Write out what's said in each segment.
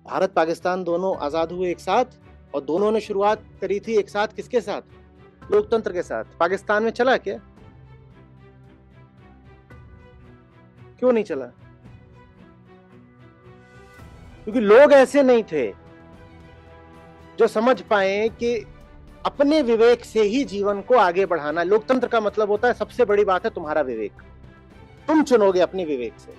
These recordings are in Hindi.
भारत पाकिस्तान दोनों आजाद हुए एक साथ, और दोनों ने शुरुआत करी थी एक साथ, किसके साथ? लोकतंत्र के साथ। पाकिस्तान में चला क्या? क्यों नहीं चला? क्योंकि लोग ऐसे नहीं थे जो समझ पाए कि अपने विवेक से ही जीवन को आगे बढ़ाना। लोकतंत्र का मतलब होता है, सबसे बड़ी बात है तुम्हारा विवेक, तुम चुनोगे अपने विवेक से।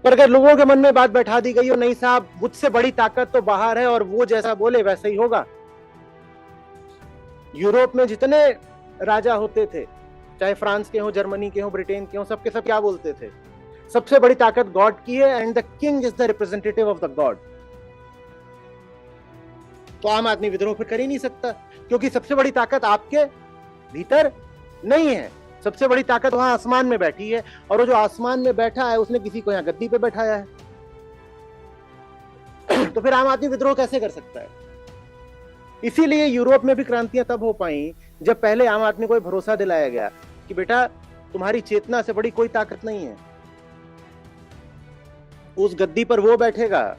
पर अगर लोगों के मन में बात बैठा दी गई हो, नहीं साहब मुझसे बड़ी ताकत तो बाहर है और वो जैसा बोले वैसा ही होगा। यूरोप में जितने राजा होते थे, चाहे फ्रांस के हो, जर्मनी के हो, ब्रिटेन के हो, सबके सब क्या बोलते थे? सबसे बड़ी ताकत गॉड की है, and the king is the representative of the God. तो आम आदमी विद्रोह फिर कर ही नहीं सकता, क्योंकि सबसे बड़ी ताकत आपके भीतर नहीं है। सबसे बड़ी ताकत वहां आसमान में बैठी है, और वो जो आसमान में बैठा है उसने किसी को यहां गद्दी पे बैठाया है। तो फिर आम आदमी विद्रोह कैसे कर सकता है? इसीलिए यूरोप में भी क्रांतियां तब हो पाई जब पहले आम आदमी को भरोसा दिलाया गया कि बेटा तुम्हारी चेतना से बड़ी कोई ताकत नहीं है। उस गद्दी पर वो बैठेगा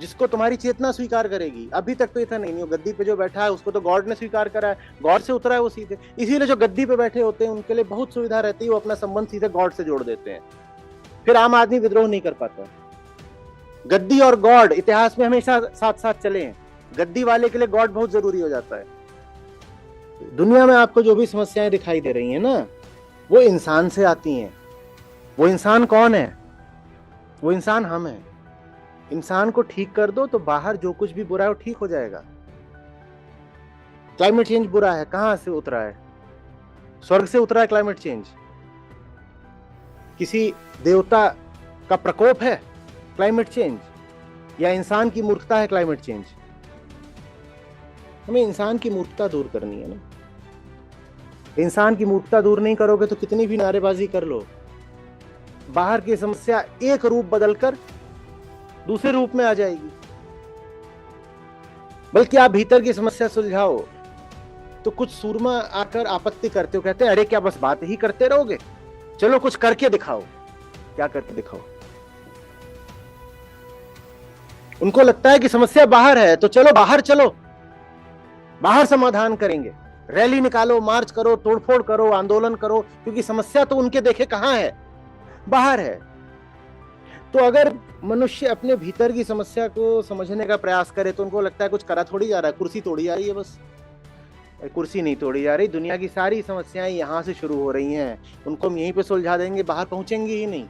जिसको तुम्हारी चेतना स्वीकार करेगी। अभी तक तो ऐसा नहीं है, गद्दी पे जो बैठा है उसको तो गॉड ने स्वीकार करा है, गॉड से उतरा है वो सीधे। इसीलिए जो गद्दी पे बैठे होते हैं उनके लिए बहुत सुविधा रहती है, वो अपना संबंध सीधे गॉड से जोड़ देते हैं। फिर आम आदमी विद्रोह नहीं कर पाता। गद्दी और गॉड इतिहास में हमेशा साथ साथ चले हैं। गद्दी वाले के लिए गॉड बहुत जरूरी हो जाता है। दुनिया में आपको जो भी समस्याएं दिखाई दे रही हैं ना, वो इंसान से आती हैं। वो इंसान कौन है? वो इंसान हम हैं। इंसान को ठीक कर दो तो बाहर जो कुछ भी बुरा है वो ठीक हो जाएगा। क्लाइमेट चेंज बुरा है, कहां से उतरा है? स्वर्ग से उतरा है क्लाइमेट चेंज? किसी देवता का प्रकोप है क्लाइमेट चेंज, या इंसान की मूर्खता है क्लाइमेट चेंज? हमें इंसान की मूर्खता दूर करनी है ना। इंसान की मूर्खता दूर नहीं करोगे तो कितनी भी नारेबाजी कर लो, बाहर की समस्या एक रूप बदलकर दूसरे रूप में आ जाएगी। बल्कि आप भीतर की समस्या सुलझाओ तो कुछ सूरमा आकर आपत्ति करते हो, कहते हैं अरे क्या बस बात ही करते रहोगे, चलो कुछ करके दिखाओ। क्या करके दिखाओ? उनको लगता है कि समस्या बाहर है, तो चलो बाहर चलो, बाहर समाधान करेंगे। रैली निकालो, मार्च करो, तोड़फोड़ करो, आंदोलन करो, क्योंकि समस्या तो उनके देखे कहां है? बाहर है। तो अगर मनुष्य अपने भीतर की समस्या को समझने का प्रयास करे तो उनको लगता है कुछ करा थोड़ी जा रहा है, कुर्सी तोड़ी जा रही है बस। कुर्सी नहीं तोड़ी जा रही, दुनिया की सारी समस्याएं यहां से शुरू हो रही हैं, उनको हम यहीं पे सुलझा देंगे, बाहर पहुंचेंगे ही नहीं।